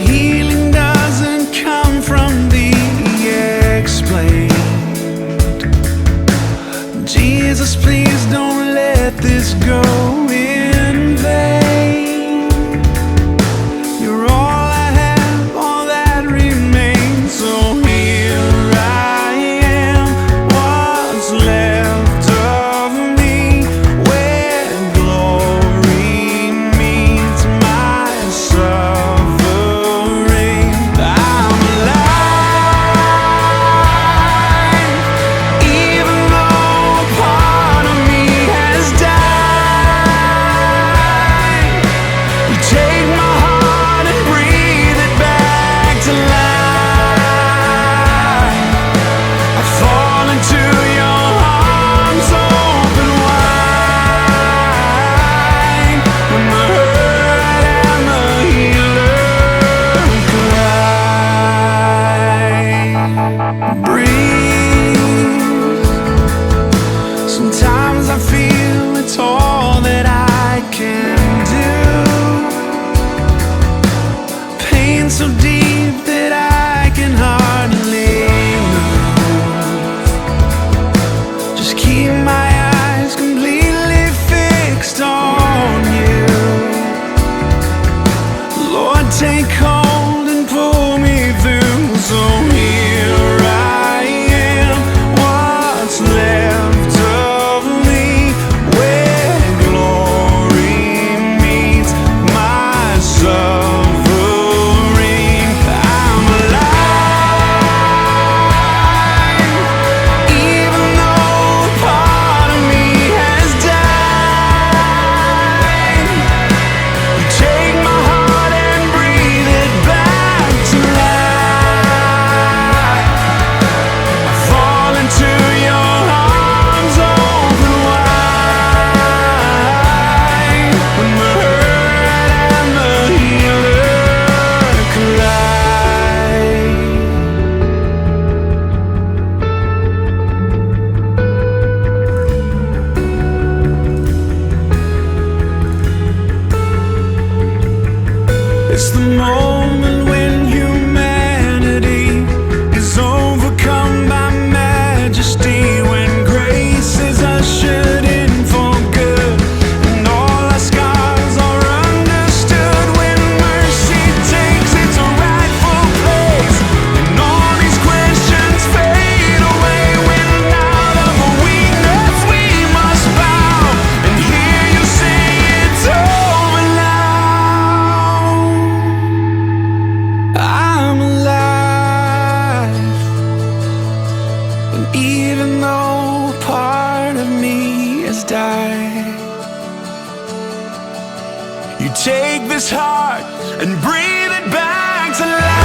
healing doesn't come from the explained. Jesus, please don't let this go in vain. You're all I have, all that remains. So here I am, what's left of me, where glory meets my suffering. I'm alive, even though part of me has died. You take my heart and breathe it back to life. I fall into your arms open wide, when the hurt and the healer collide. Breathe. Sometimes I feel it's all that I can do. Pain so deep that I can hardly move. Just keep my eyes completely fixed on you. Lord, take hold and pull me through. So here I am, what's left of me, where glory meets my suffering. I'm alive, even though part of me has died. You take my heart and breathe it back to life. I fall into your arms open wide, when the hurt and the healer collide. It's the moment when humanity is overcome by majesty, when grace is ushered in for good, and all our scars are understood, when mercy takes its rightful place, and all these questions fade away, when out of weakness we must bow and hear you say it's over now. I'm alive, and even though part of me has died, you take this heart and breathe it back to life.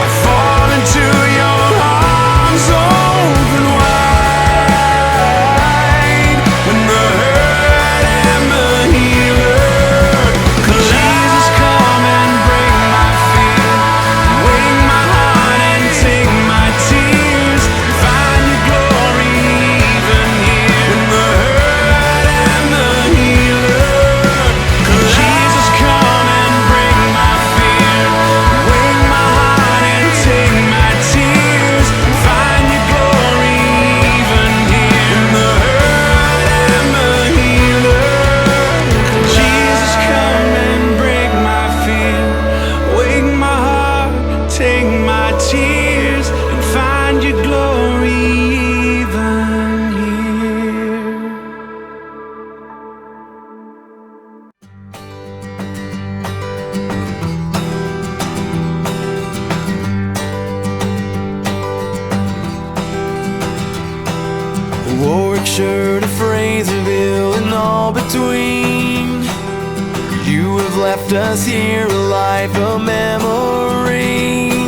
I fall into your arms open wide, when the hurt and the healer collide. Jesus, come and break my fear, wake my heart and take my tears, find your glory even here, when the hurt and the healer collide. Jesus, come and break my fear, wake my heart and take my tears, find your glory even here, when the hurt and the healer collide. Jesus, come and break my fear, wake my heart, take my tears, and find your glory even here. A Warwick shirt, a Fraserville, and all between. You have left us here a life of memories.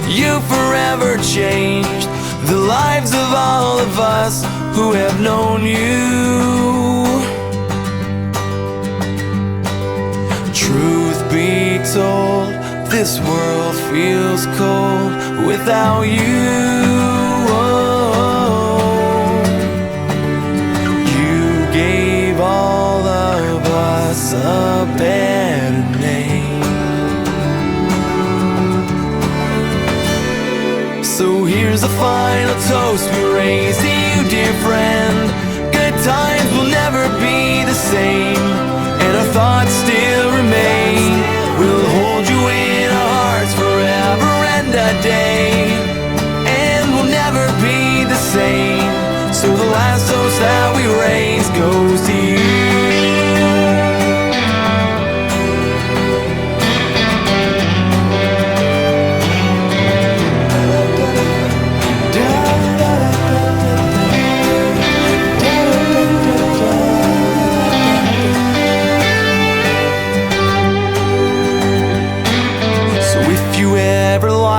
You forever changed the lives of all of us who have known you. Truth be told, this world feels cold without you. You gave all of us a better here's a final toast we raise to you, dear friend. Good times will never be the same, and our thoughts still remain. We'll hold you in our hearts forever and a day, and we'll never be the same. So the last toast that we raise goes to you.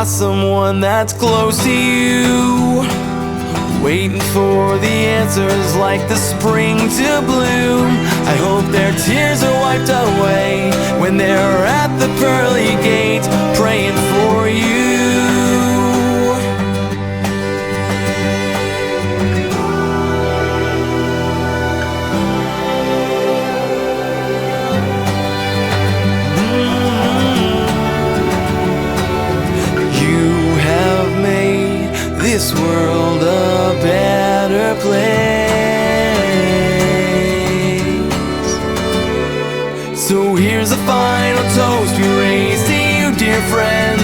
Someone that's close to you, waiting for the answers like the spring to bloom. I hope their tears are wiped away when they're at the pearly gate praying for you. This world a better place. So here's a final toast we raise to you, dear friend.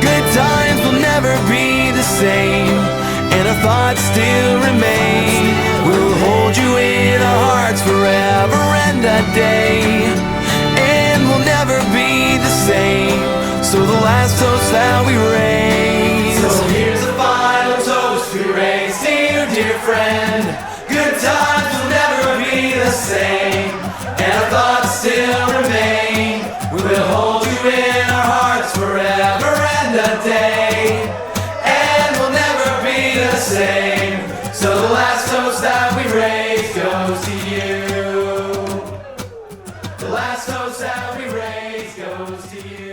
Good times will never be the same, and our thoughts still remain. We'll hold you in our hearts forever and a day, and we'll never be the same. So the last toast that we raise. So here's a final toast we raise to you, dear friend. Good times will never be the same, and our thoughts still remain. We will hold you in our hearts forever and a day, and we'll never be the same. So the last toast that we raise goes to you. The last toast that we raise goes to you.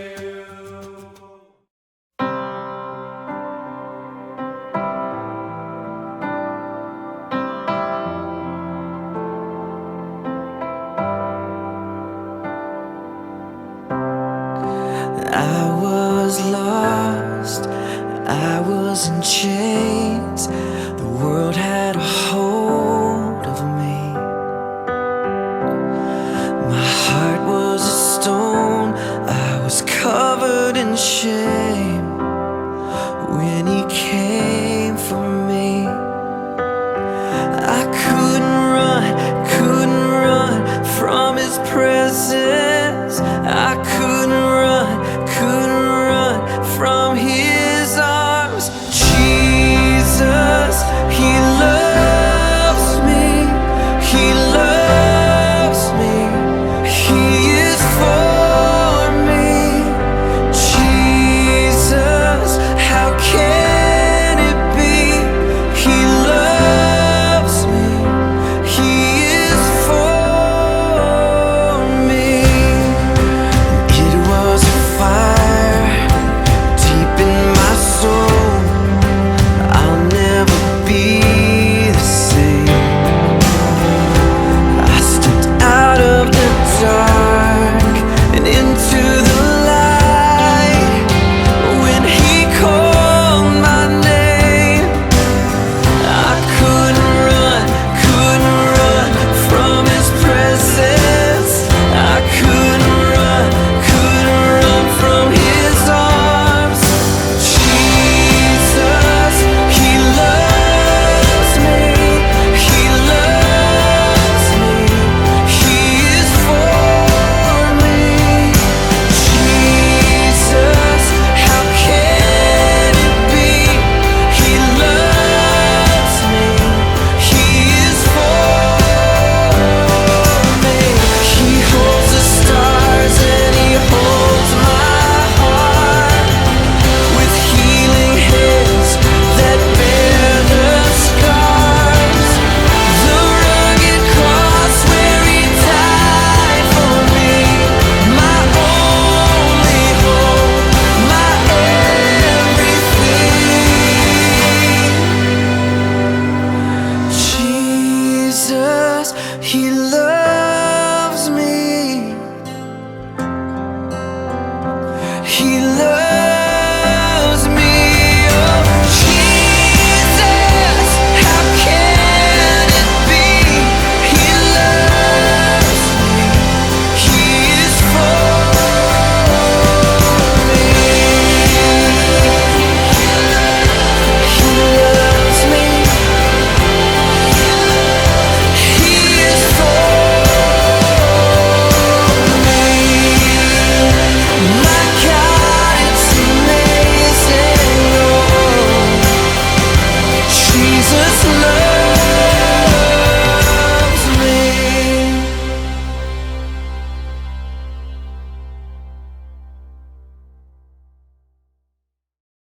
I was lost, I was in chains. The world had a hold of me. My heart was a stone, I was covered in shame.